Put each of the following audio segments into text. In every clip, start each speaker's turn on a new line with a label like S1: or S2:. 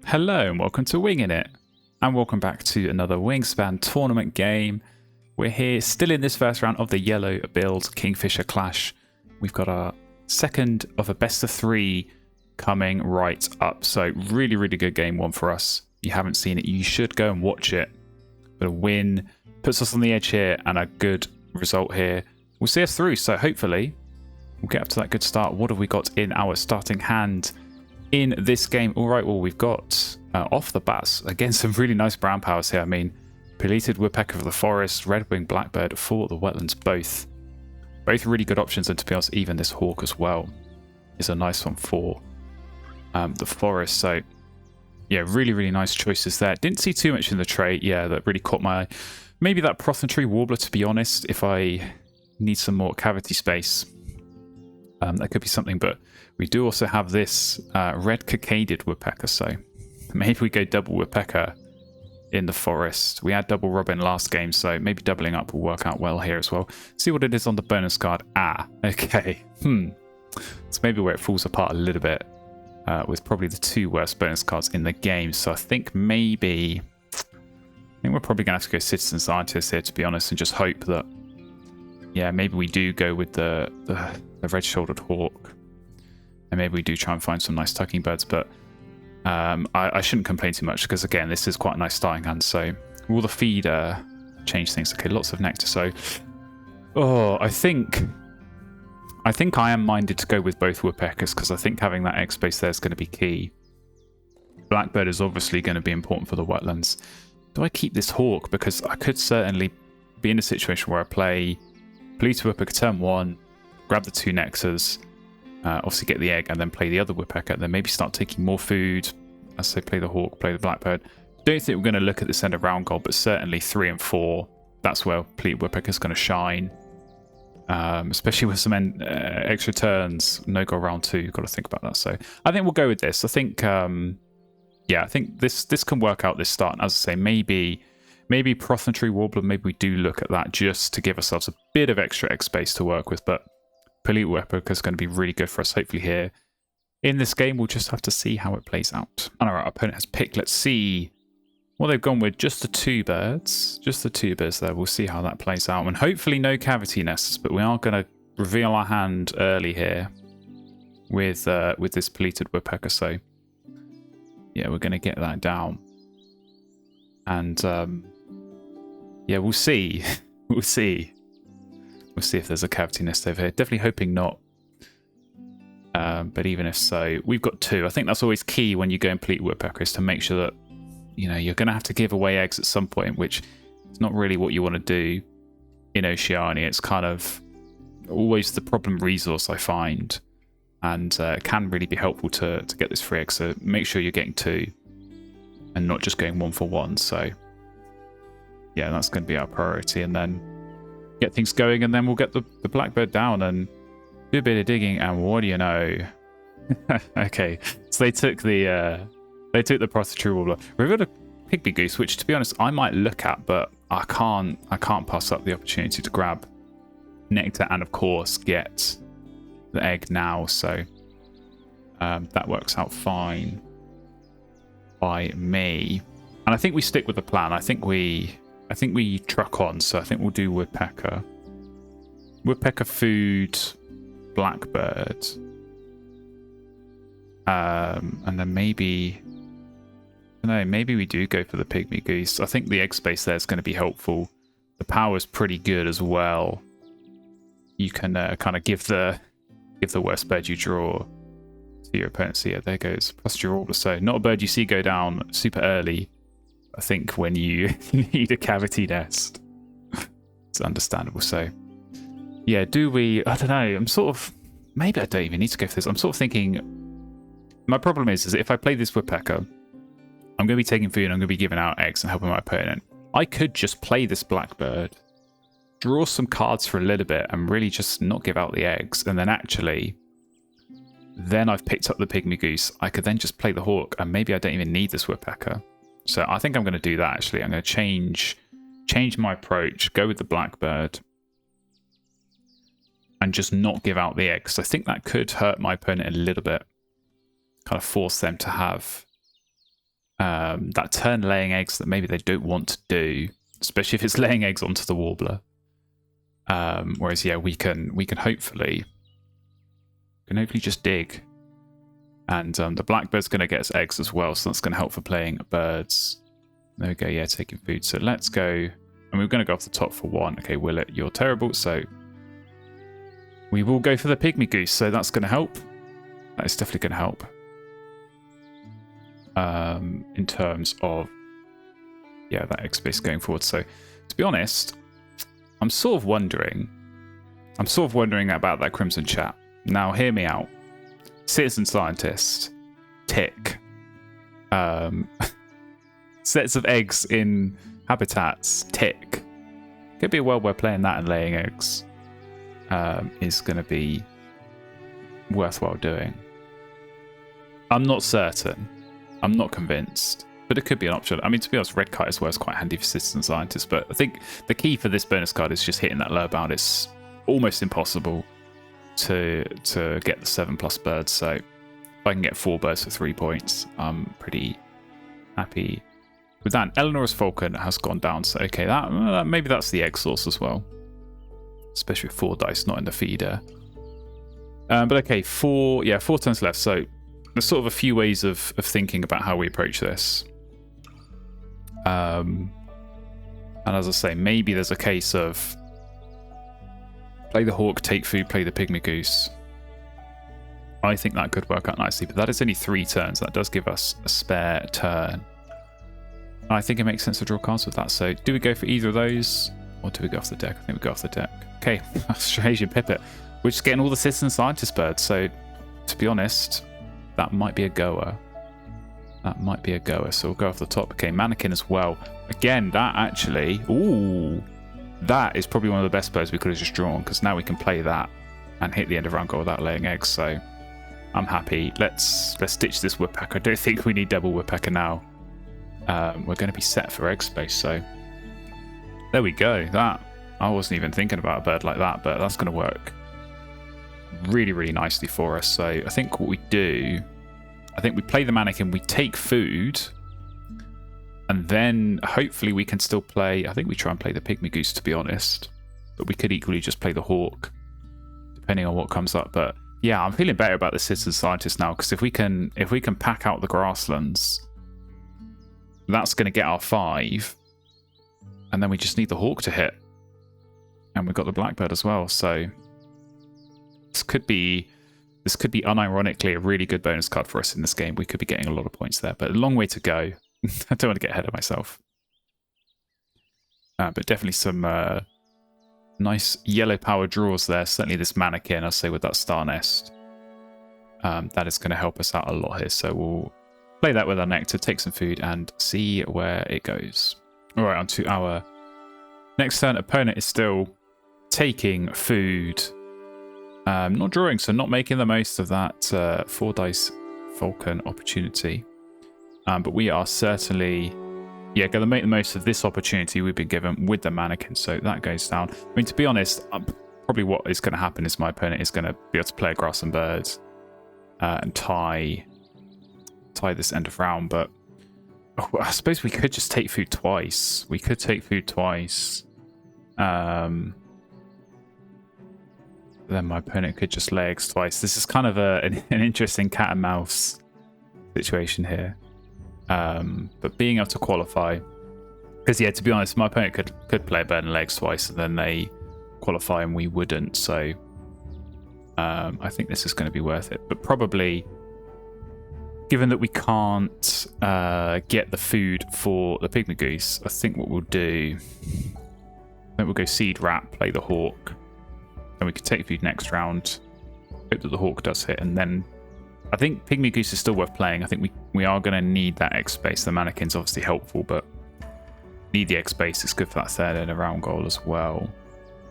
S1: Hello and welcome to Wingin It, and welcome back to another Wingspan tournament game. We're here still in this first round of the yellow build Kingfisher Clash. We've got our second of a best of three coming right up, so really good game one for us. If you haven't seen it, you should go and watch it. But a win puts us on the edge here, and a good result here will see us through, so hopefully we'll get up to that good start. What have we got in our starting hand in this game? All right, well, we've got off the bats again some really nice brown powers here. I mean, Pileated Woodpecker for the forest, Red-winged Blackbird for the wetlands, both really good options. And to be honest, even this hawk as well is a nice one for the forest. So yeah, really nice choices there. Didn't see too much in the trait, yeah, that really caught my eye. Maybe that Prothonotary Warbler, to be honest, if I need some more cavity space. That could be something, but we do also have this red cockaded woodpecker, so maybe we go double woodpecker in the forest. We had double robin last game, so maybe doubling up will work out well here as well. See what it is on the bonus card. Okay. It's maybe where it falls apart a little bit, with probably the two worst bonus cards in the game. So I think we're probably going to have to go citizen scientist here, to be honest, and just hope that, yeah, maybe we do go with the red-shouldered hawk, and maybe we do try and find some nice tucking birds, but I shouldn't complain too much, because again, this is quite a nice starting hand. So will the feeder change things? Okay, lots of nectar. So I think I am minded to go with both woodpeckers, because I think having that egg space there is going to be key. Blackbird is obviously going to be important for the wetlands. Do I keep this hawk? Because I could certainly be in a situation where I play Pileated Woodpecker turn one, grab the two nectars, obviously get the egg, and then play the other woodpecker, then maybe start taking more food as they play the hawk, play the blackbird. Don't think we're going to look at this end of round goal, but certainly 3 and 4, that's where Pileated Woodpecker is going to shine, especially with some extra turns. No go round 2, you've got to think about that. So I think we'll go with this. I think I think this can work out this start. And as I say, maybe Prothonotary Warbler, maybe we do look at that just to give ourselves a bit of extra egg space to work with, but Pileated Woodpecker is going to be really good for us, hopefully, here in this game. We'll just have to see how it plays out. And our opponent has picked, let's see what they've gone with. Just the two birds there. We'll see how that plays out, and hopefully no cavity nests, but we are going to reveal our hand early here with this Pileated Woodpecker. So yeah, we're going to get that down, and yeah, we'll see. We'll see if there's a cavity nest over here. Definitely hoping not. But even if so, we've got 2. I think that's always key when you go in Pileated Woodpecker, is to make sure that, you know, you're going to have to give away eggs at some point, which is not really what you want to do in Oceania. It's kind of always the problem resource, I find, and it can really be helpful to get this free egg. So make sure you're getting 2 and not just going 1 for 1. So yeah, that's going to be our priority, and then get things going, and then we'll get the blackbird down and do a bit of digging. And what do you know? Okay, so they took the Prothonotary Warbler. We've got a pygmy goose, which, to be honest, I might look at, but I can't pass up the opportunity to grab nectar and of course get the egg now. So that works out fine by me, and I think we stick with the plan. I think we truck on, so I think we'll do woodpecker food, blackbird, and then maybe we do go for the pygmy goose. I think the egg space there is going to be helpful. The power is pretty good as well. You can kind of give the worst bird you draw to your opponent. So yeah, there goes Prothonotary Warbler. So not a bird you see go down super early, I think, when you need a cavity nest. It's understandable. So yeah, do we? I don't know. I'm sort of, maybe I don't even need to go for this. I'm sort of thinking, my problem is if I play this woodpecker, I'm going to be taking food and I'm going to be giving out eggs and helping my opponent. I could just play this blackbird, draw some cards for a little bit, and really just not give out the eggs, and then then I've picked up the pygmy goose. I could then just play the hawk, and maybe I don't even need this woodpecker. So I think I'm going to do that, actually. I'm going to change my approach, go with the blackbird, and just not give out the eggs. I think that could hurt my opponent a little bit. Kind of force them to have that turn laying eggs that maybe they don't want to do, especially if it's laying eggs onto the warbler. Whereas yeah, we can hopefully just dig, and the blackbird's going to get its eggs as well, so that's going to help for playing birds. There we go. Yeah, taking food. So let's go, and we're going to go off the top for one. Okay, Willet, you're terrible, so we will go for the pygmy goose. So that's going to help. That is definitely going to help. In terms of, yeah, that egg space going forward. So to be honest, I'm sort of wondering about that Crimson Chat. Now hear me out. Citizen scientist, tick. Sets of eggs in habitats, tick. Could be a world where playing that and laying eggs is going to be worthwhile doing. I'm not certain. I'm not convinced, but it could be an option. I mean, to be honest, red kite as well is quite handy for citizen scientists, but I think the key for this bonus card is just hitting that lower bound. It's almost impossible to get the 7+ birds, so if I can get 4 birds for 3 points, I'm pretty happy with that. Eleanor's falcon has gone down, so okay, that maybe that's the egg source as well, especially with 4 dice not in the feeder. But okay, 4 turns left, so there's sort of a few ways of thinking about how we approach this. And as I say, maybe there's a case of play the hawk, take food, play the pygmy goose. I think that could work out nicely, but that is only 3 turns. That does give us a spare turn. I think it makes sense to draw cards with that. So do we go for either of those, or do we go off the deck? I think we go off the deck. Okay, Australasian Pipit. We're just getting all the citizen scientist birds, so to be honest, that might be a goer. That might be a goer, so we'll go off the top. Okay, mannequin as well. Again, that actually... Ooh! That is probably one of the best birds we could have just drawn, because now we can play that and hit the end of round goal without laying eggs, so I'm happy. Let's ditch this woodpecker. I don't think we need double woodpecker now. We're going to be set for egg space, so... There we go. That... I wasn't even thinking about a bird like that, but that's going to work really, really nicely for us. So I think what we do, I think we play the mannequin, we take food, and then hopefully we can still play, I think we try and play the pygmy goose, to be honest, but we could equally just play the hawk depending on what comes up. But yeah, I'm feeling better about the citizen scientist now, because if we can pack out the grasslands, that's going to get our 5, and then we just need the hawk to hit, and we've got the blackbird as well. So this could be unironically a really good bonus card for us in this game. We could be getting a lot of points there, but a long way to go. I don't want to get ahead of myself. But definitely some nice yellow power draws there. Certainly this mannequin, I'll say, with that star nest. That is going to help us out a lot here. So we'll play that with our nectar, take some food, and see where it goes. All right, on to our next turn. Opponent is still taking food. Not drawing, so not making the most of that 4 dice falcon opportunity. But we are certainly, going to make the most of this opportunity we've been given with the mannequin. So that goes down. I mean, to be honest, probably what is going to happen is my opponent is going to be able to play a grass and bird and tie this end of round. But I suppose we could just take food twice. We could take food twice. Then my opponent could just lay eggs twice. This is kind of an interesting cat and mouse situation here. But being able to qualify, because yeah, to be honest, my opponent could play a bird and lay eggs twice, and then they qualify and we wouldn't. So I think this is going to be worth it. But probably, given that we can't get the food for the pygmy goose, I think what we'll do, we'll go seed rat, play the hawk. And we could take food next round, hope that the hawk does hit, and then I think pygmy goose is still worth playing. I think we are going to need that egg space. The mannequin's obviously helpful, but need the egg space. It's good for that third end of round goal as well.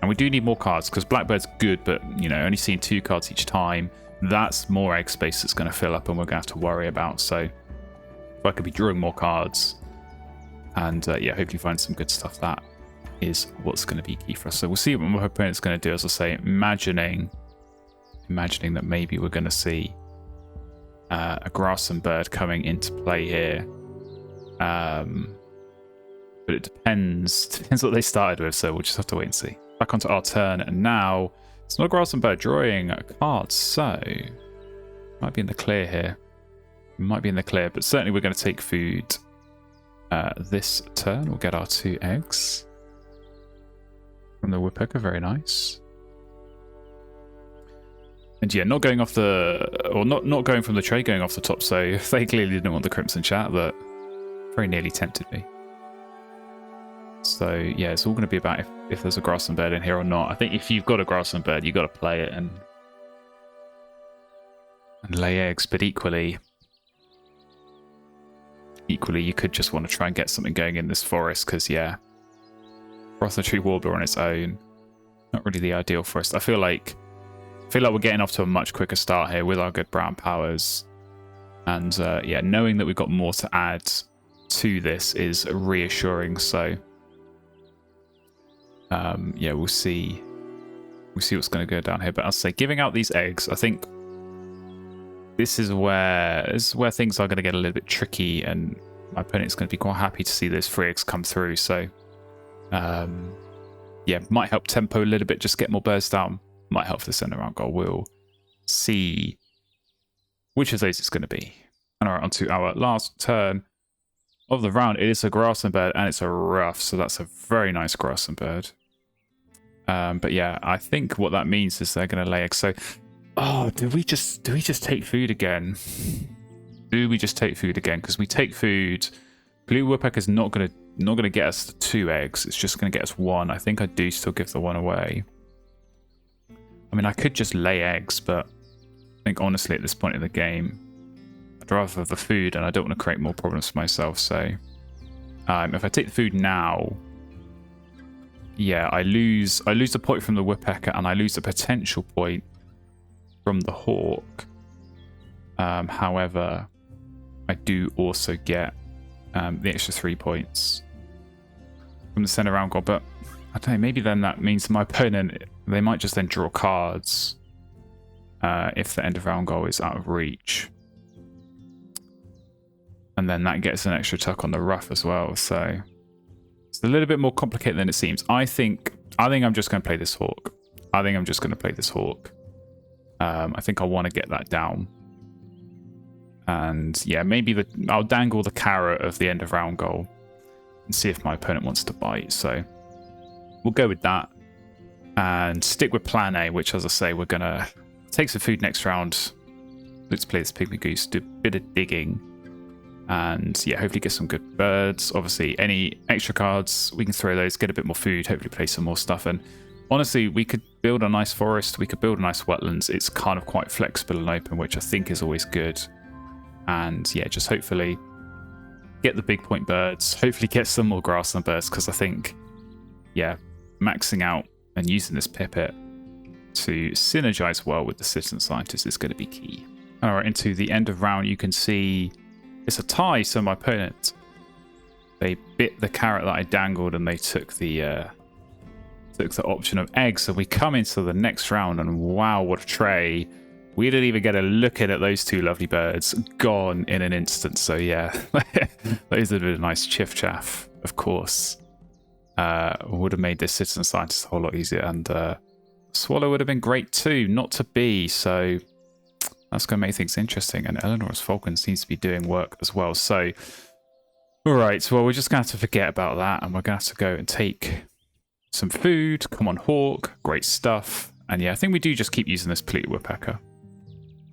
S1: And we do need more cards, because blackbird's good, but you know, only seeing 2 cards each time, that's more egg space that's going to fill up and we're going to have to worry about. So if I could be drawing more cards and hopefully find some good stuff, that is what's going to be key for us. So we'll see what my opponent's going to do. As I say, imagining that maybe we're going to see a grass and bird coming into play here. But it depends what they started with, so we'll just have to wait and see. Back onto our turn, and now it's not grass and bird drawing cards, so might be in the clear here. Might be in the clear, but certainly we're going to take food this turn. We'll get our 2 eggs from the woodpecker, very nice. And yeah, not going off not going from the tray, going off the top, so they clearly didn't want the crimson chat, but very nearly tempted me. So yeah, it's all going to be about if there's a grassland bird in here or not. I think if you've got a grassland bird, you've got to play it and lay eggs, but equally you could just want to try and get something going in this forest, because yeah, Frother Warbler on its own, not really the ideal forest. I feel like we're getting off to a much quicker start here with our good brown powers, and yeah, knowing that we've got more to add to this is reassuring. So yeah, we'll see what's going to go down here. But I'll say, giving out these eggs, I think this is where things are going to get a little bit tricky, and my opponent's going to be quite happy to see those 3 eggs come through. So yeah, might help tempo a little bit, just get more birds down. Might help for the center round goal. We'll see which of those it's going to be. And all right, on to our last turn of the round. It is a grassland bird, and it's a rough, so that's a very nice grassland bird. But yeah, I think what that means is they're going to lay eggs. So, oh, do we just take food again? Do we just take food again? Because we take food. Blue woodpecker's not gonna get us 2 eggs. It's just going to get us 1. I think I do still give the 1 away. I mean, I could just lay eggs, but I think honestly at this point in the game, I'd rather have the food, and I don't want to create more problems for myself. So if I take the food now, yeah, I lose a point from the woodpecker, and I lose a potential point from the hawk. However, I do also get the extra 3 points from the center round goal, but I don't know, maybe then that means my opponent, they might just then draw cards if the end of round goal is out of reach. And then that gets an extra tuck on the rough as well. So it's a little bit more complicated than it seems. I think I'm just going to play this hawk. I think I want to get that down. And yeah, maybe I'll dangle the carrot of the end of round goal and see if my opponent wants to bite. So we'll go with that and stick with plan A, which, as I say, we're going to take some food next round. Let's play this pygmy goose, do a bit of digging, and yeah, hopefully get some good birds. Obviously, any extra cards, we can throw those, get a bit more food, hopefully play some more stuff. And honestly, we could build a nice forest, we could build a nice wetlands. It's kind of quite flexible and open, which I think is always good. And yeah, just hopefully get the big point birds, hopefully get some more grassland birds, because I think, yeah, maxing out and using this pipit to synergize well with the citizen scientist is going to be key. All right, into the end of round, you can see it's a tie. So my opponent, they bit the carrot that I dangled, and they took the option of eggs. So we come into the next round, and wow, what a tray! We didn't even get a look at those 2 lovely birds, gone in an instant. So yeah, those would have been a nice chiff chaff, of course. Would have made this citizen scientist a whole lot easier, and swallow would have been great too, not to be. So that's going to make things interesting. And Eleanor's falcon seems to be doing work as well. So all right, well, we're just going to have to forget about that, and we're going to have to go and take some food. Come on, hawk, great stuff. And yeah, I think we do just keep using this polluted woodpecker.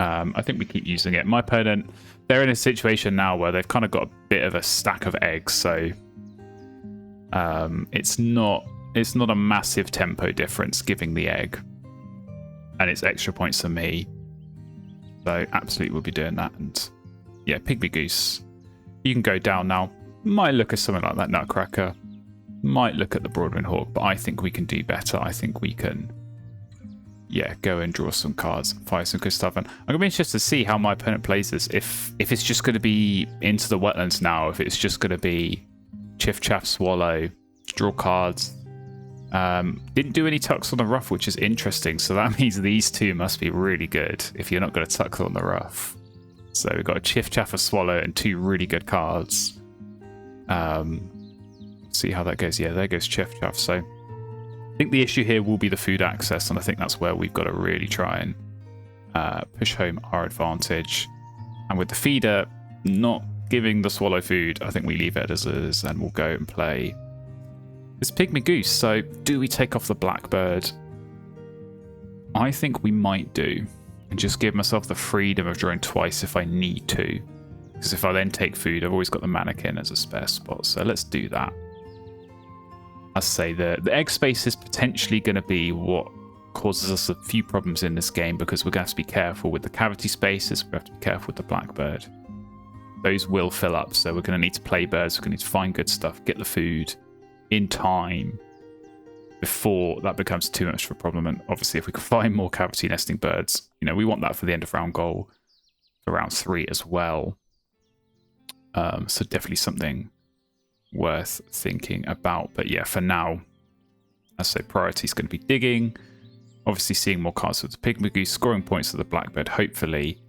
S1: I think we keep using it. My opponent, they're in a situation now where they've kind of got a bit of a stack of eggs, so it's not a massive tempo difference giving the egg, and it's extra points for me. So absolutely we'll be doing that. And yeah, pygmy goose, you can go down now. Might look at something like that nutcracker, might look at the broadwing hawk, but I think we can do better. I think we can, yeah, go and draw some cards, fire some good stuff. And I'm going to be interested to see how my opponent plays this. If it's just going to be into the wetlands now, if it's just going to be chiff chaff swallow, draw cards. Didn't do any tucks on the rough, which is interesting. So that means these 2 must be really good if you're not going to tuck on the rough. So we've got a chiff chaff, a swallow, and 2 really good cards. See how that goes. Yeah, there goes Chiff Chaff. So I think the issue here will be the food access, and I think that's where we've got to really try and push home our advantage. And with the feeder not giving the swallow food, I think we leave it as is and we'll go and play this pygmy goose. So do we take off the blackbird? I think we might do, and just give myself the freedom of drawing twice if I need to. Because if I then take food, I've always got the mannequin as a spare spot. So let's do that. I say the egg space is potentially going to be what causes us a few problems in this game, because we're going to have to be careful with the cavity spaces. We have to be careful with the blackbird. Those will fill up, so we're going to need to play birds. We're going to need to find good stuff, get the food in time before that becomes too much of a problem. And obviously, if we can find more cavity nesting birds, you know, we want that for the end of round goal for round 3 as well. So definitely something worth thinking about. But yeah, for now, I say priority is going to be digging, obviously seeing more cards with the pygmy goose, scoring points with the blackbird, hopefully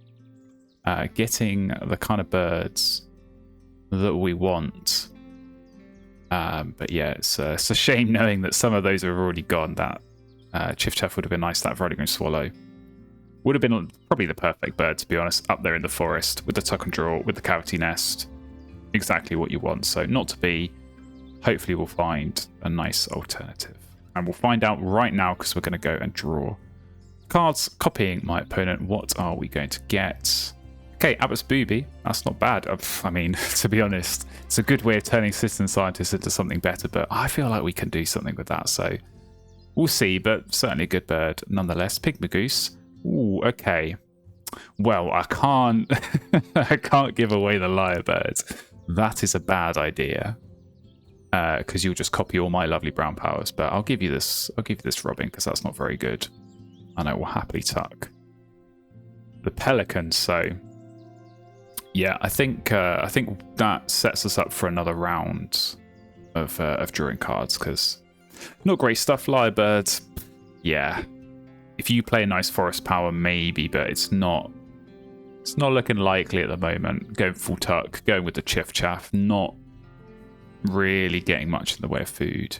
S1: getting the kind of birds that we want. But yeah, it's a shame knowing that some of those are already gone. That Chiff Chaff would have been nice. That Vertigo Swallow would have been probably the perfect bird, to be honest, up there in the forest with the tuck and draw, with the cavity nest. Exactly what you want. So not to be. Hopefully we'll find a nice alternative. And we'll find out right now, because we're going to go and draw cards. Copying my opponent. What are we going to get? Okay, Abbott's Booby. That's not bad. I mean, to be honest, it's a good way of turning citizen scientists into something better, but I feel like we can do something with that. So we'll see, but certainly a good bird nonetheless. Pygmy Goose. Ooh, okay. Well, I can't I can't give away the lyrebird. That is a bad idea. Because you'll just copy all my lovely brown powers. But I'll give you this Robin, because that's not very good. And I will happily tuck the Pelican. So yeah, I think that sets us up for another round of drawing cards, because not great stuff. Lyrebird, yeah. If you play a nice forest power, maybe, but it's not looking likely at the moment. Going full tuck, going with the Chiff Chaff, not really getting much in the way of food.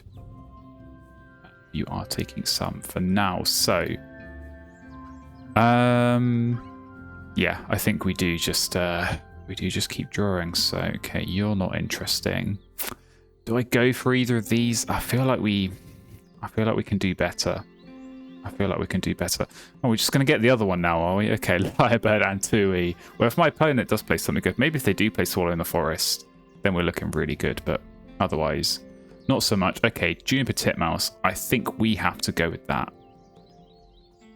S1: You are taking some for now, so yeah, I think we do just keep drawing. So okay, you're not interesting. Do I go for either of these? I feel like we can do better. Oh, we're just going to get the other one now, are we? Okay, Lyrebird and Tui. Well, if my opponent does play something good, maybe if they do play Swallow in the Forest, then we're looking really good, but otherwise, not so much. Okay, Juniper Titmouse. I think we have to go with that.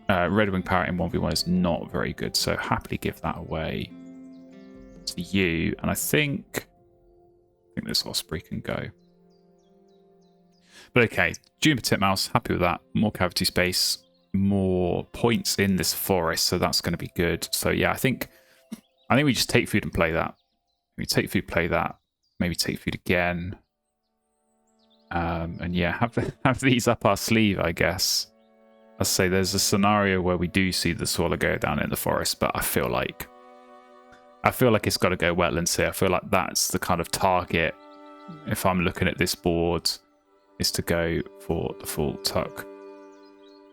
S1: Red Wing Parrot in 1v1 is not very good, so happily give that away to you. And I think this Osprey can go. But okay, Juniper Titmouse, happy with that. More cavity space, more points in this forest, so that's going to be good. So yeah, I think we just take food and play that. We take food, play that. Maybe take food again. And yeah, have these up our sleeve, I guess. I'll say there's a scenario where we do see the Swallow go down in the forest, but I feel like it's got to go wetlands here. I feel like that's the kind of target, if I'm looking at this board, is to go for the full tuck.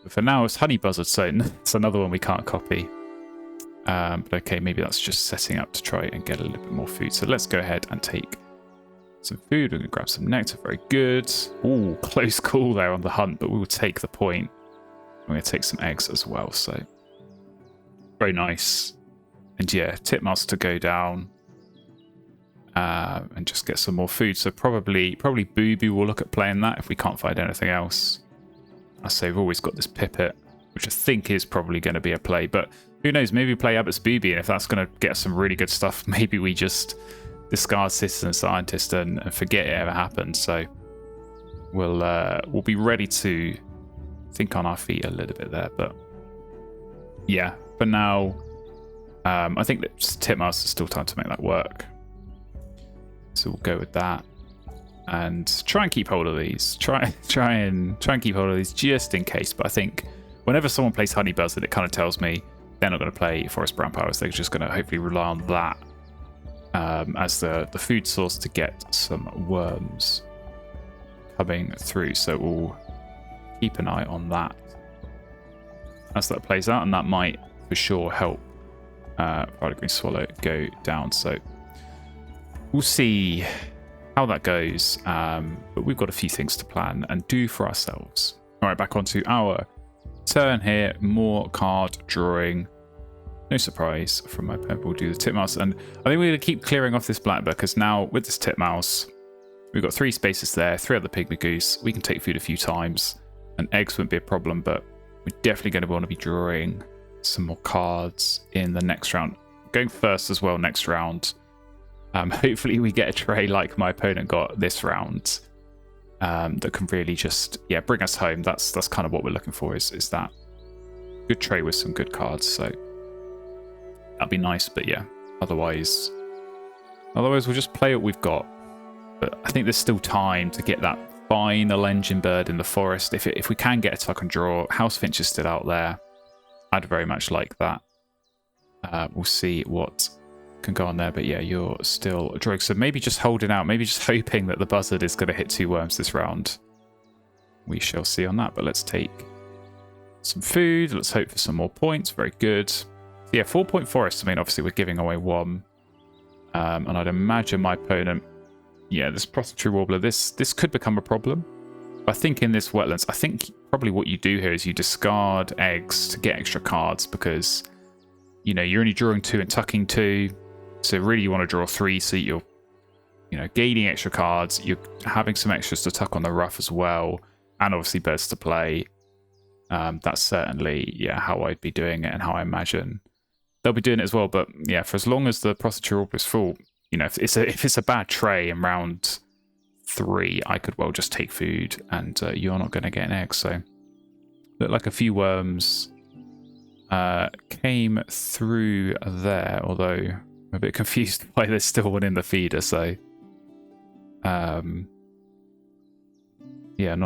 S1: But for now, it's Honey Buzzard, so it's another one we can't copy. But okay, maybe that's just setting up to try and get a little bit more food. So let's go ahead and take some food. We're going to grab some nectar. Very good. Ooh, close call there on the hunt, but we will take the point. I'm going to take some eggs as well. So very nice. And yeah, Titmouse to go down. And just get some more food. So probably Booby will look at playing that if we can't find anything else. I say we've always got this Pipit, which I think is probably going to be a play. But who knows? Maybe we play Abbott's Booby, and if that's going to get some really good stuff, maybe we just discard Citizen Scientist and forget it ever happened. So we'll be ready to think on our feet a little bit there. But yeah, for now, I think that Titmouse is still time to make that work. So we'll go with that and try and keep hold of these. Try and keep hold of these just in case. But I think whenever someone plays Honey Buzzard, it kind of tells me they're not going to play Forest Brown Powers. They're just going to hopefully rely on that as the food source to get some worms coming through. So we'll keep an eye on that as that plays out, and that might for sure help Friday Green Swallow go down. So we'll see how that goes, but we've got a few things to plan and do for ourselves. All right, back onto our turn here. More card drawing. No surprise from my opponent. We'll do the titmouse, and I think we're going to keep clearing off this black bird, because now with this titmouse, we've got 3 spaces there, 3 other pygmy goose. We can take food a few times, and eggs wouldn't be a problem, but we're definitely going to want to be drawing some more cards in the next round. Going first as well next round. Hopefully we get a tray like my opponent got this round, that can really just bring us home. That's kind of what we're looking for, is that good tray with some good cards. So that'd be nice, but yeah, otherwise we'll just play what we've got. But I think there's still time to get that final engine bird in the forest. If we can get a tuck and draw, House Finch is still out there. I'd very much like that. We'll see what can go on there, but yeah, you're still drawing. So maybe just holding out, maybe just hoping that the buzzard is going to hit 2 worms this round. We shall see on that, but let's take some food. Let's hope for some more points. Very good. Yeah, 4-point forest. I mean, obviously we're giving away 1. And I'd imagine my opponent, this prostitute warbler, this could become a problem. But I think in this wetlands, I think probably what you do here is you discard eggs to get extra cards, because, you're only drawing 2 and tucking 2. So really you want to draw 3, so you're, gaining extra cards. You're having some extras to tuck on the rough as well. And obviously birds to play. That's certainly, how I'd be doing it, and how I imagine they'll be doing it as well. But yeah, for as long as the prostitute warbler is full, if it's a bad tray in round 3, I could well just take food, and you're not going to get an egg. So look like a few worms came through there, although I'm a bit confused why there's still one in the feeder. So not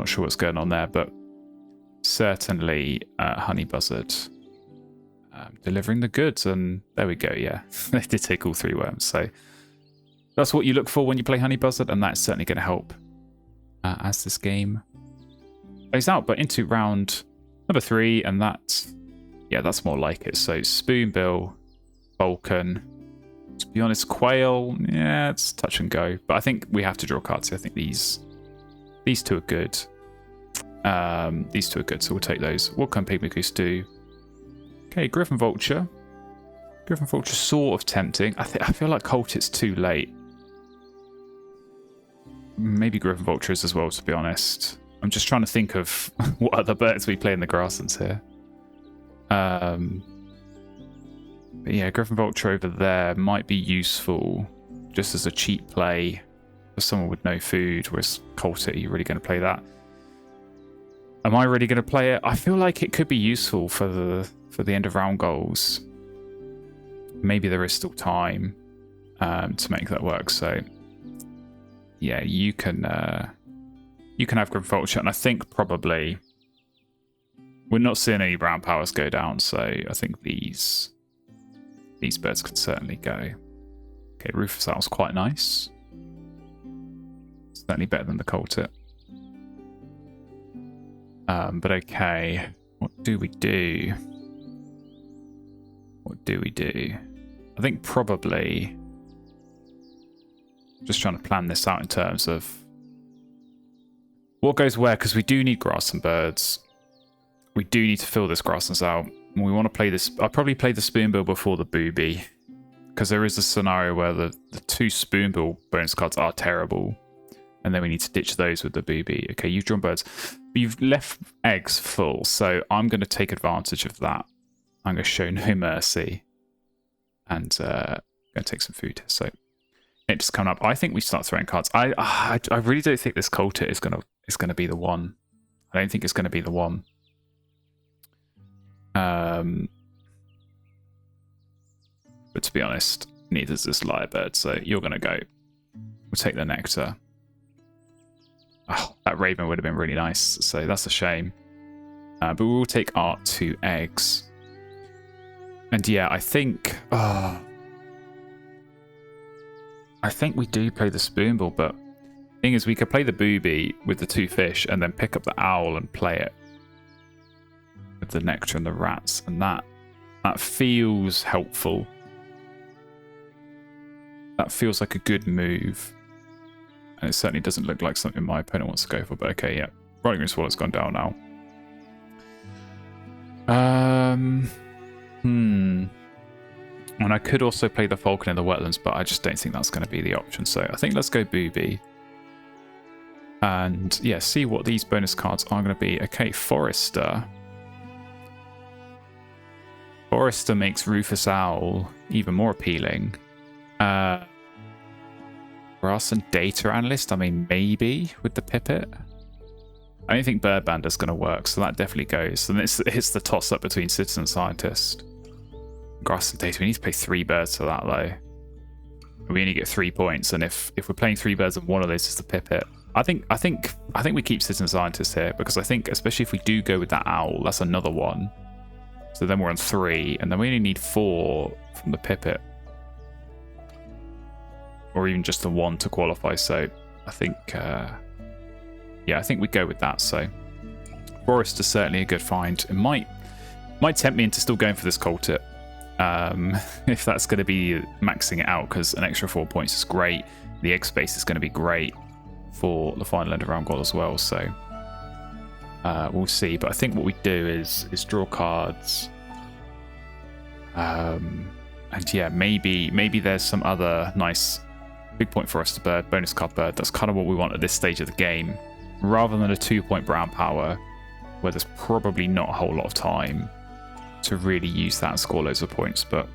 S1: sure what's going on there, but certainly honey buzzard delivering the goods, and there we go. Yeah, they did take all 3 worms. So that's what you look for when you play honey buzzard, and that's certainly going to help as this game plays out. But into round number 3, and that's more like it. So spoonbill, falcon. To be honest, quail, it's touch and go. But I think we have to draw cards here. I think these 2 are good. These 2 are good, so we'll take those. What can pygmy goose do? Okay, griffin vulture. Griffin vulture sort of tempting. I feel like colt it's too late. Maybe griffin vulture is as well, to be honest. I'm just trying to think of what other birds we play in the grasslands here. But yeah, griffin vulture over there might be useful just as a cheap play for someone with no food. Whereas colt, are you really going to play that? Am I really going to play it? I feel like it could be useful for the end of round goals. Maybe there is still time to make that work. So yeah, you can have griffin vulture, and I think probably we're not seeing any brown powers go down. So I think these birds could certainly go. Okay, Rufus, that was quite nice. Certainly better than the coltit. But okay, what do we do? I think probably just trying to plan this out in terms of what goes where, because we do need grass and birds. We do need to fill this grasslands out. And we want to play this. I'll probably play the spoonbill before the booby, because there is a scenario where the 2 spoonbill bonus cards are terrible, and then we need to ditch those with the booby. Okay, you've drawn birds. You've left eggs full, so I'm going to take advantage of that. I'm going to show no mercy, and going to take some food. So it just coming up. I think we start throwing cards. I really don't think this coltit is going to be the one. I don't think it's going to be the one. But to be honest, neither is this lyrebird. So you're going to go. We'll take the nectar. Oh, that raven would have been really nice, so that's a shame. But we will take our 2 eggs. And yeah, I think... I think we do play the spoonbill, but the thing is we could play the booby with the 2 fish and then pick up the owl and play it with the nectar and the rats, and that feels helpful. That feels like a good move. And it certainly doesn't look like something my opponent wants to go for, but okay, yeah. Rolling Green Swallow's gone down now. And I could also play the Falcon in the wetlands, but I just don't think that's going to be the option. So I think let's go booby. And yeah, see what these bonus cards are going to be. Okay, Forester. Forester makes Rufus Owl even more appealing. Grass and Data Analyst, I mean, maybe with the Pipit. I don't think Birdbander's going to work, so that definitely goes. And it's the toss-up between Citizen Scientist. Grass and Data, we need to play 3 birds for that, though. We only get 3 points, and if we're playing 3 birds and one of those is the Pipit, I think we keep Citizen Scientist here, because I think, especially if we do go with that Owl, that's another one. So then we're on 3, and then we only need 4 from the Pipit. Or even just the 1 to qualify, so I think, yeah, I think we go with that. So Forest is certainly a good find. It might tempt me into still going for this Cold Tip, if that's going to be maxing it out, because an extra 4 points is great. The egg space is going to be great for the final end of round goal as well, so we'll see. But I think what we do is draw cards, and yeah, maybe there's some other nice big point for us to bird, bonus card bird. That's kind of what we want at this stage of the game, rather than a 2-point brown power where there's probably not a whole lot of time to really use that and score loads of points. But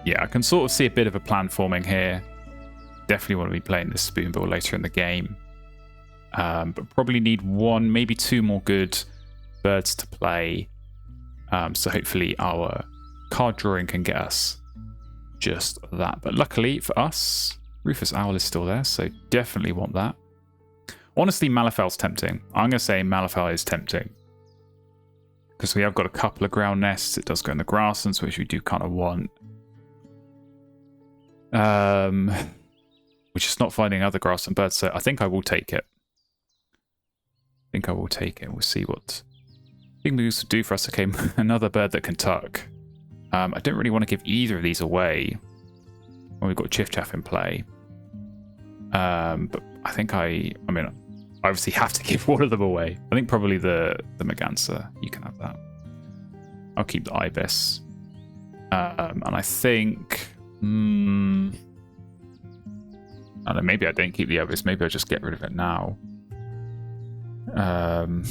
S1: yeah, I can sort of see a bit of a plan forming here. Definitely want to be playing this spoonbill later in the game, but probably need 1, maybe 2 more good birds to play, so hopefully our card drawing can get us just that. But luckily for us, Rufus Owl is still there, so definitely want that. Honestly, Malifau's tempting. I'm going to say Malifau is tempting, because we have got a couple of ground nests. It does go in the grasslands, which we do kind of want. We're just not finding other grassland birds, so I think I will take it. We'll see what Moves would do for us. Okay, another bird that can tuck. I don't really want to give either of these away when we've got Chiff Chaff in play. But I think I obviously have to give one of them away. I think probably the Merganser. You can have that. I'll keep the Ibis. And I think... I don't know, maybe I don't keep the Ibis. Maybe I'll just get rid of it now. Am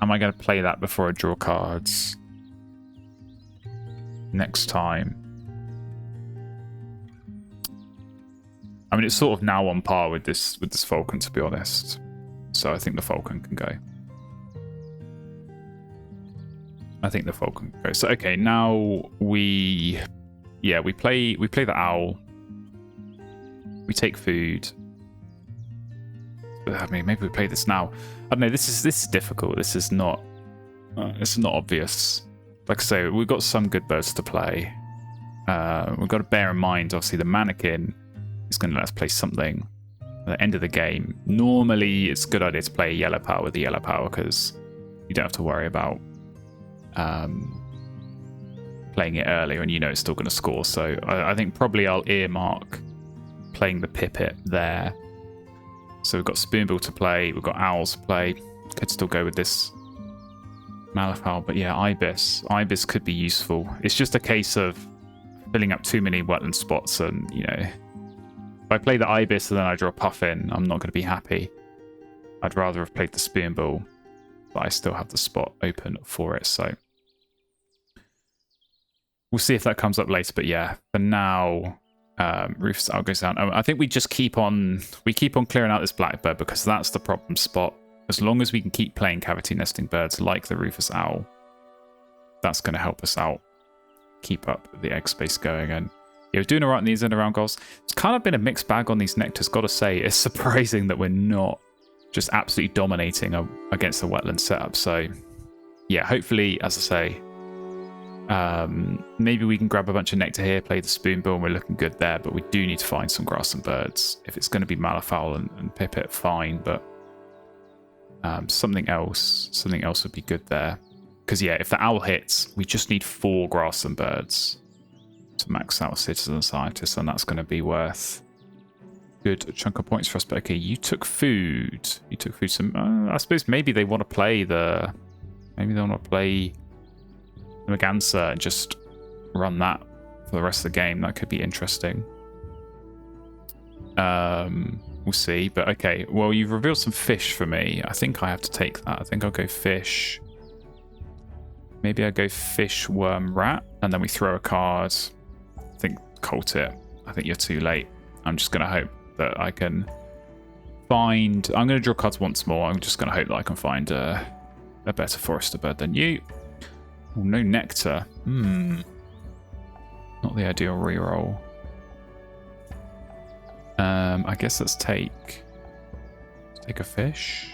S1: I going to play that before I draw cards next time? I mean, it's sort of now on par with this Falcon, to be honest. So I think the Falcon can go. So okay, now we play the Owl. We take food. I mean, maybe we play this now. I don't know. This is difficult. This is not obvious. Like I say, we've got some good birds to play. We've got to bear in mind, obviously, the mannequin is going to let us play something at the end of the game. Normally, it's a good idea to play a yellow power with the yellow power, because you don't have to worry about playing it earlier, and you know it's still going to score. So I think probably I'll earmark playing the Pipit there. So we've got Spoonbill to play, we've got Owls to play. Could still go with this Malifau, but yeah, Ibis. Ibis could be useful. It's just a case of filling up too many wetland spots, and you know, if I play the Ibis and then I draw a Puffin, I'm not going to be happy. I'd rather have played the Spoonbill, but I still have the spot open for it, so we'll see if that comes up later. But yeah, for now, Rufus Owl goes down. I think we just keep on clearing out this blackbird, because that's the problem spot. As long as we can keep playing cavity nesting birds like the Rufus Owl, that's going to help us out, keep up the egg space going. And yeah, we're doing all right in these end around goals. It's kind of been a mixed bag on these nectars, got to say. It's surprising that we're not just absolutely dominating against the wetland setup. So yeah, hopefully, as I say, Maybe we can grab a bunch of nectar here, play the spoonbill, and we're looking good there, but we do need to find some grassland birds. If it's going to be Malafaux and Pipit, fine, but something else would be good there. Because, yeah, if the owl hits, we just need 4 grassland birds to max out citizen scientists, and that's going to be worth good chunk of points for us. But okay, you took food. You took food. Some. I suppose maybe they want to play the. Maybe they want to play the Maganza and just run that for the rest of the game. That could be interesting. We'll see. But okay, well, you've revealed some fish for me. I think I have to take that. I think I'll go fish. Maybe I'll go fish, worm, rat, and then we throw a card. I think cult it. I think you're too late. I'm just going to hope that I can find... I'm going to draw cards once more. I'm just going to hope that I can find a better forester bird than you. Oh, no nectar. Not the ideal reroll. I guess let's take a fish.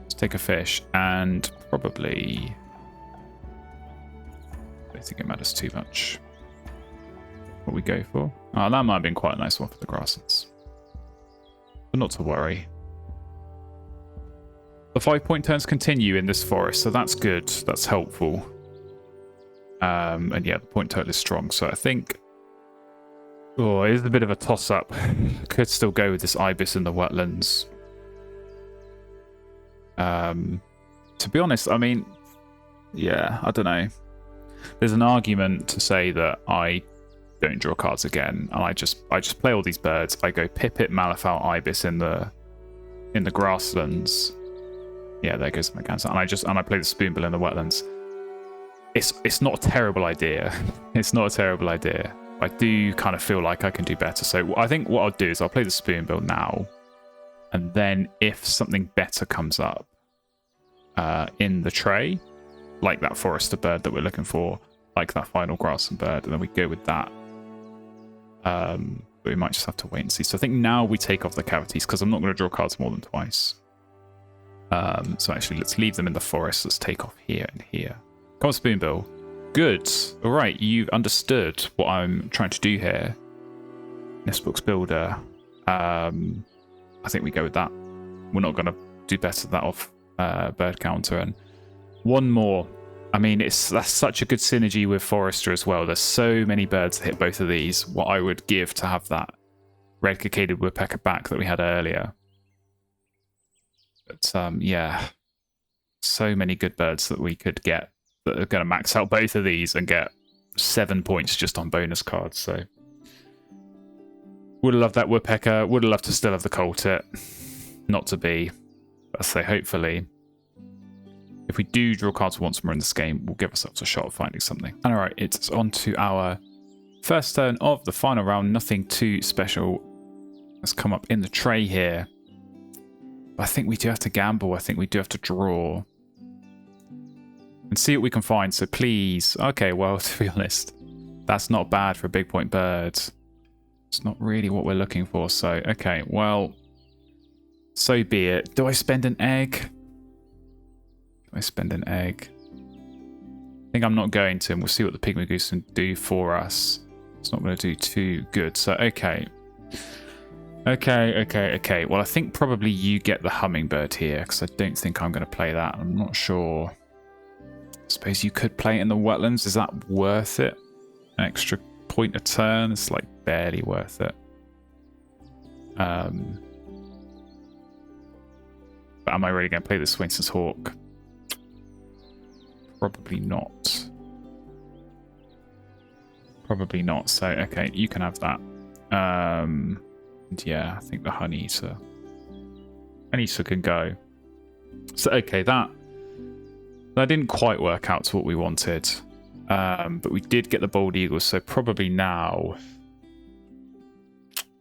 S1: Let's take a fish and probably... I don't think it matters too much what we go for. Oh, that might have been quite a nice one for the grasslands. But not to worry. The 5-point turns continue in this forest, so that's good. That's helpful. And yeah, the point total is strong, so I think... Oh, it is a bit of a toss-up. Could still go with this ibis in the wetlands. To be honest, I mean... Yeah, I don't know. There's an argument to say that I don't draw cards again, and I just play all these birds. I go Pipit, Malafaux, ibis in the grasslands. Yeah, there goes my cancer. And I play the spoonbill in the wetlands. It's not a terrible idea. It's not a terrible idea. I do kind of feel like I can do better. So I think what I'll do is I'll play the spoonbill now, and then if something better comes up in the tray, like that forester bird that we're looking for, like that final grassland bird, and then we go with that. But we might just have to wait and see. So I think now we take off the cavities, because I'm not going to draw cards more than twice. So actually, let's leave them in the forest. Let's take off here and here. Come on, spoonbill. Good. All right, you've understood what I'm trying to do here. Nestbox builder. I think we go with that. We're not going to do better than that off bird counter. And one more. I mean, that's such a good synergy with forester as well. There's so many birds that hit both of these. What I would give to have that red cockaded woodpecker back that we had earlier. But yeah, so many good birds that we could get that are going to max out both of these and get 7 points just on bonus cards. So would have loved that woodpecker. Would have loved to still have the coltet. Not to be. But I say hopefully, if we do draw cards once more in this game, we'll give ourselves a shot of finding something. And alright, it's on to our first turn of the final round. Nothing too special has come up in the tray here. But I think we do have to gamble. I think we do have to draw. And see what we can find. So please. Okay, well, to be honest, that's not bad for a big point bird. It's not really what we're looking for. So, okay, well, so be it. Do I spend an egg? I spend an egg. I think I'm not going to, and we'll see what the pygmy goose can do for us. It's not going to do too good. So, okay. Okay. Well, I think probably you get the hummingbird here, because I don't think I'm going to play that. I'm not sure. I suppose you could play it in the wetlands. Is that worth it? An extra point a turn? It's like barely worth it. But am I really going to play the Swainson's Hawk? Probably not. Probably not. So, okay, you can have that. And yeah, I think the Honeyeater can go. So, okay, that didn't quite work out to what we wanted. But we did get the Bald Eagle, so probably now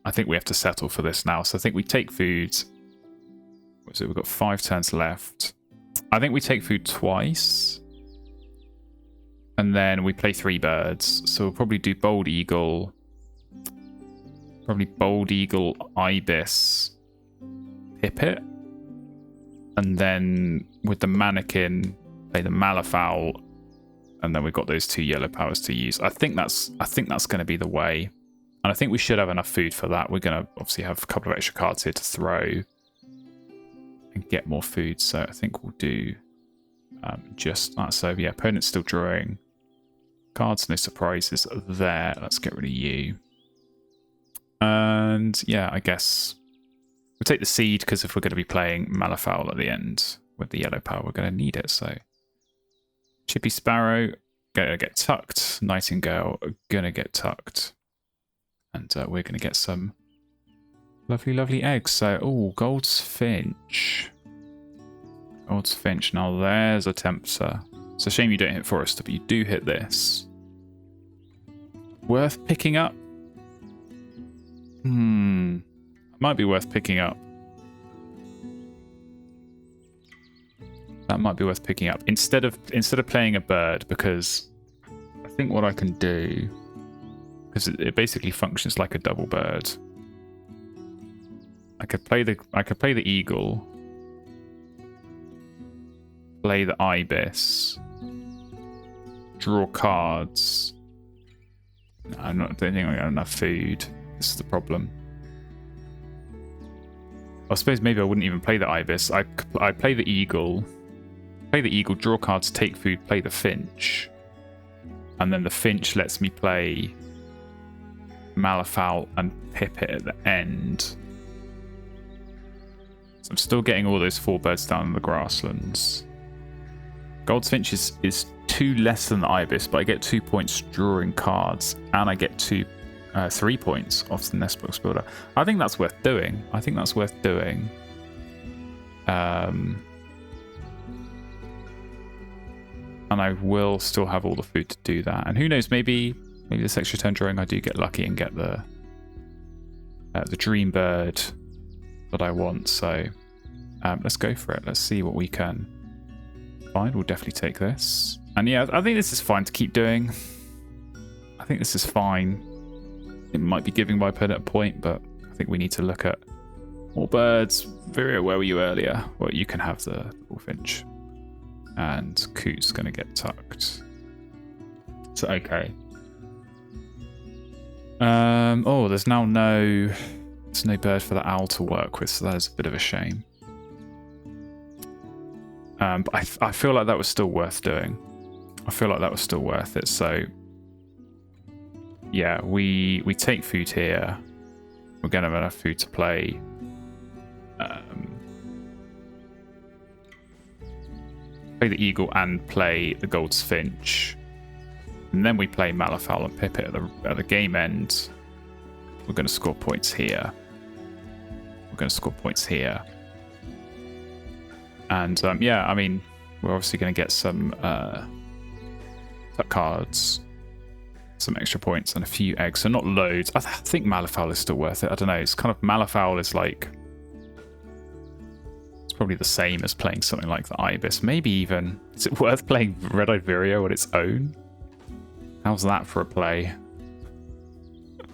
S1: I think we have to settle for this now. So I think we take food. So we've got 5 turns left. I think we take food twice. And then we play 3 birds. So we'll probably do Bald Eagle. Probably Bald Eagle, Ibis, Pipit. And then with the mannequin, play the Malafaux, and then we've got those 2 yellow powers to use. I think that's going to be the way, and I think we should have enough food for that. We're going to obviously have a couple of extra cards here to throw and get more food, so I think we'll do just that. So yeah, opponent's still drawing cards, no surprises there. Let's get rid of you, and yeah, I guess we'll take the seed, because if we're going to be playing Malifaux at the end with the yellow power, we're going to need it. So Chippy Sparrow, gonna get tucked. Nightingale, gonna get tucked. And we're gonna get some lovely, lovely eggs. So, oh, Gold's Finch. Gold's Finch. Now there's a tempter. It's a shame you don't hit Forester, but you do hit this. Worth picking up? Might be worth picking up. That might be worth picking up instead of playing a bird, because I think what I can do, because it basically functions like a double bird. I could play the eagle, play the ibis, draw cards. No, I don't think I got enough food. This is the problem. I suppose maybe I wouldn't even play the ibis. I play the eagle. Play the eagle, draw cards, take food, play the finch. And then the finch lets me play Malifaux and Pipit at the end. So I'm still getting all those 4 birds down in the grasslands. Gold's Finch is 2 less than the ibis, but I get 2 points drawing cards, and I get 3 points off the nest box builder. I think that's worth doing. And I will still have all the food to do that. And who knows, maybe this extra turn drawing I do get lucky and get the dream bird that I want. So let's go for it. Let's see what we can find. We'll definitely take this. And yeah, I think this is fine to keep doing. I think this is fine. It might be giving my opponent a point, but I think we need to look at more birds. Virio, where were you earlier? Well, you can have the bullfinch. And Coot's going to get tucked. So, okay. Oh, there's now no bird for the owl to work with, so that is a bit of a shame. But I feel like that was still worth doing. I feel like that was still worth it. So, yeah, we take food here. We're going to have enough food to play. Play the eagle and play the Gold's Finch, and then we play Malifaux and Pipit at the game end. We're going to score points here. And yeah, I mean, we're obviously going to get some cards, some extra points, and a few eggs. So not loads. I think Malifaux is still worth it. I don't know. It's kind of Malifaux is like. Probably the same as playing something like the ibis. Maybe even, is it worth playing Red-Eyed Vireo on its own? How's that for a play? I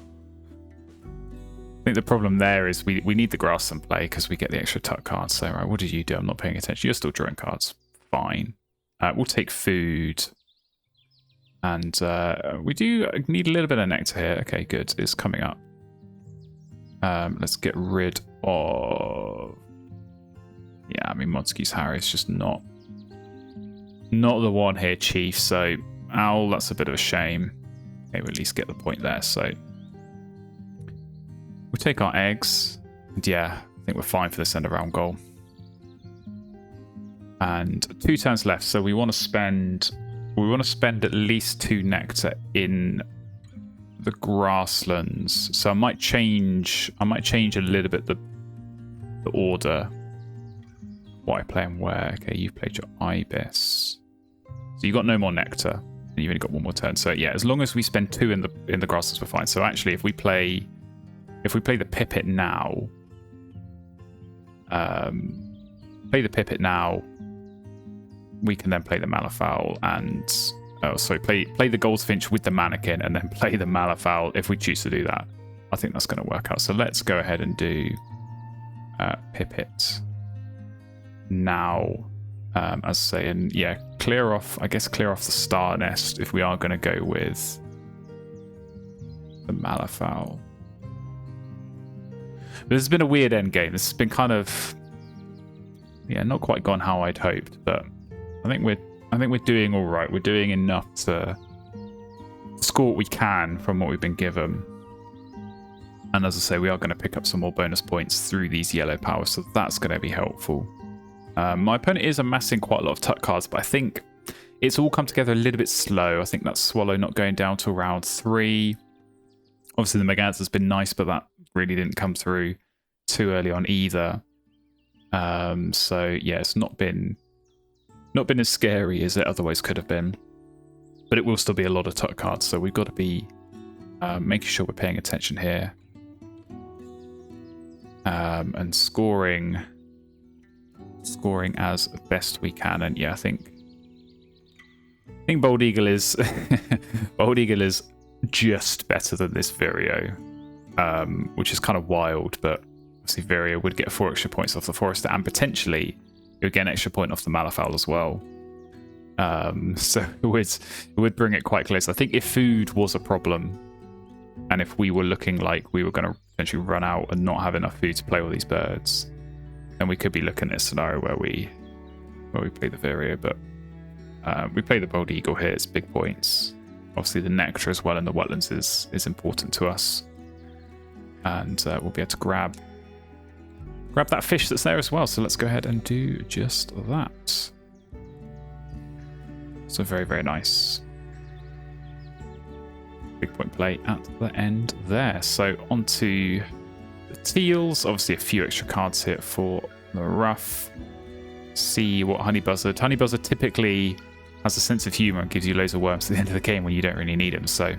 S1: think the problem there is we need the grassland play because we get the extra tuck cards. So right, what did you do? I'm not paying attention. You're still drawing cards. Fine. We'll take food. And we do need a little bit of nectar here. Okay, good. It's coming up. Let's get rid of... Yeah, I mean, Monski's Harry's just not the one here, Chief. So, Owl, that's a bit of a shame. Okay, we'll at least get the point there. So, we'll take our eggs. And yeah, I think we're fine for this end of round goal. And 2 turns left. So, we want to spend at least 2 nectar in the grasslands. So, I might change a little bit the order. What I play and where. Okay, you've played your ibis, so you got no more nectar, and you've only got 1 more turn. So yeah, as long as we spend 2 in the grasslands, we're fine. So actually, if we play the Pipit now, we can then play the Malifaux and play the Goldfinch with the mannequin, and then play the Malifaux if we choose to do that. I think that's going to work out. So let's go ahead and do Pipit. Now, As I say, and yeah, clear off the star nest if we are going to go with the Malifaux. But this has been a weird end game. This has been kind of, yeah, not quite gone how I'd hoped, but I think we're doing all right. We're doing enough to score what we can from what we've been given. And as I say, we are going to pick up some more bonus points through these yellow powers, so that's going to be helpful. My opponent is amassing quite a lot of tuck cards, but I think it's all come together a little bit slow. I think that Swallow not going down till round 3. Obviously, the Megads has been nice, but that really didn't come through too early on either. So yeah, it's not been as scary as it otherwise could have been, but it will still be a lot of tuck cards. So we've got to be making sure we're paying attention here and scoring as best we can. And yeah, I think Bold Eagle is Bold Eagle is just better than this Vireo, which is kind of wild, but obviously Vireo would get 4 extra points off the Forester, and potentially it would get an extra point off the Malifaux as well. So it would bring it quite close. I think if food was a problem, and if we were looking like we were going to potentially run out and not have enough food to play all these birds, then we could be looking at a scenario where we play the Vireo, but we play the Bold Eagle here. It's big points. Obviously the Nectar as well in the wetlands is important to us, and we'll be able to grab that fish that's there as well. So let's go ahead and do just that. So very, very nice. Big point play at the end there. So onto the teals. Obviously a few extra cards here for the rough. See what Honeybuzzard typically has a sense of humor and gives you loads of worms at the end of the game when you don't really need them. So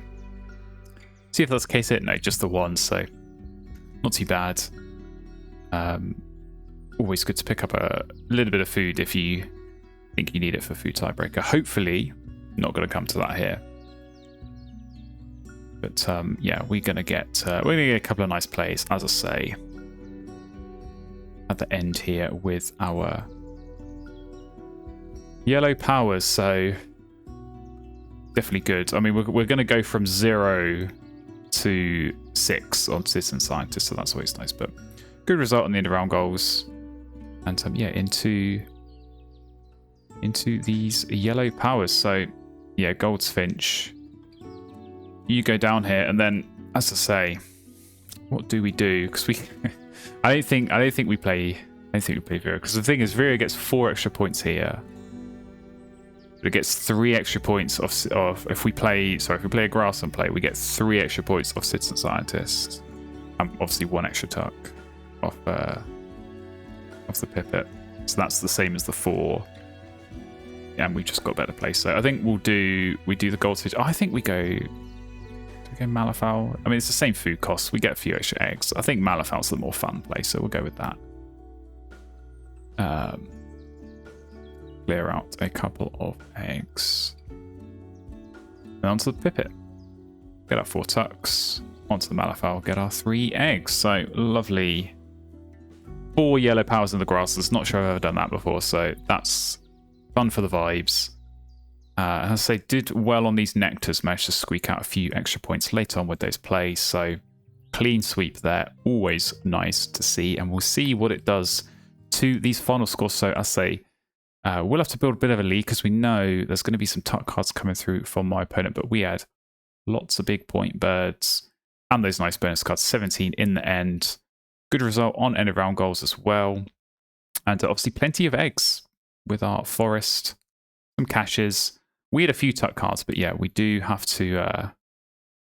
S1: see if that's the case here. No, just the one, so not too bad. Always good to pick up a little bit of food if you think you need it for food tiebreaker. Hopefully not going to come to that here. But yeah, we're gonna get a couple of nice plays, as I say, at the end here with our yellow powers. So definitely good. I mean, we're gonna go from 0 to 6 on Citizen Scientist, so that's always nice. But good result on the end of round goals, and yeah, into these yellow powers. So yeah, Goldsfinch. You go down here, and then, as I say, what do we do? Because I don't think we play Vireo. Because the thing is, Vireo gets 4 extra points here, but it gets 3 extra points of if we play a Grassland play, we get 3 extra points off Citizen Scientist, and obviously 1 extra tuck off the Pipit. So that's the same as the 4, and we just got better play. So I think we do the Goldfish. I think we go. Malifaux. I mean, it's the same food costs. We get a few extra eggs. I think Malifaux's the more fun play, so we'll go with that. Clear out a couple of eggs. And onto the Pipit. Get our 4 tucks. Onto the Malifaux. Get our 3 eggs. So lovely. 4 yellow powers in the grasses. Not sure I've ever done that before, so that's fun for the vibes. As I say, did well on these nectars, managed to squeak out a few extra points later on with those plays, so clean sweep there, always nice to see, and we'll see what it does to these final scores. So as I say, we'll have to build a bit of a lead because we know there's going to be some tuck cards coming through from my opponent, but we had lots of big point birds and those nice bonus cards, 17 in the end. Good result on end of round goals as well, and obviously plenty of eggs with our forest, some caches. We had a few tuck cards, but yeah, we do have to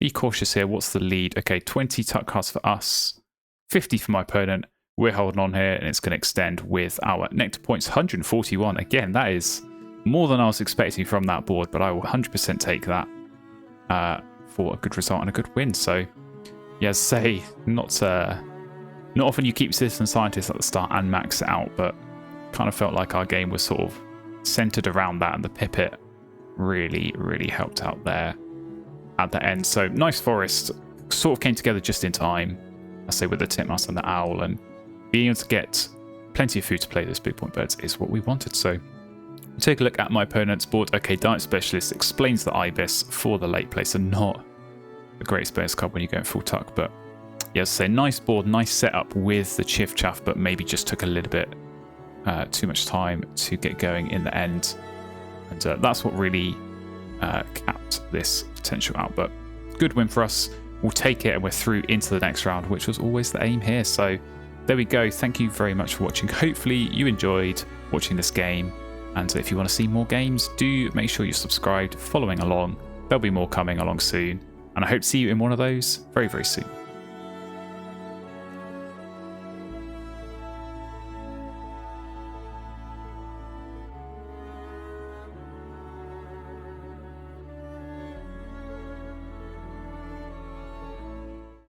S1: be cautious here. What's the lead? Okay, 20 tuck cards for us, 50 for my opponent. We're holding on here, and it's going to extend with our nectar points, 141. Again, that is more than I was expecting from that board, but I will 100% take that for a good result and a good win. So, yeah, say, not often you keep Citizen Scientists at the start and max it out, but kind of felt like our game was sort of centered around that, and the Pipit really, really helped out there at the end. So nice forest, sort of came together just in time, I say, with the Titmouse and the Owl, and being able to get plenty of food to play those big point birds is what we wanted. So Take a look at my opponent's board. Okay, Diet Specialist explains the Ibis for the late play, so not a great space card when you go in full tuck, but yeah, as I say, nice board, nice setup with the Chiff Chaff, but maybe just took a little bit too much time to get going in the end. And that's what really capped this potential out. But good win for us. We'll take it and we're through into the next round, which was always the aim here. So there we go. Thank you very much for watching. Hopefully you enjoyed watching this game. And if you want to see more games, do make sure you're subscribed, following along. There'll be more coming along soon. And I hope to see you in one of those very, very soon.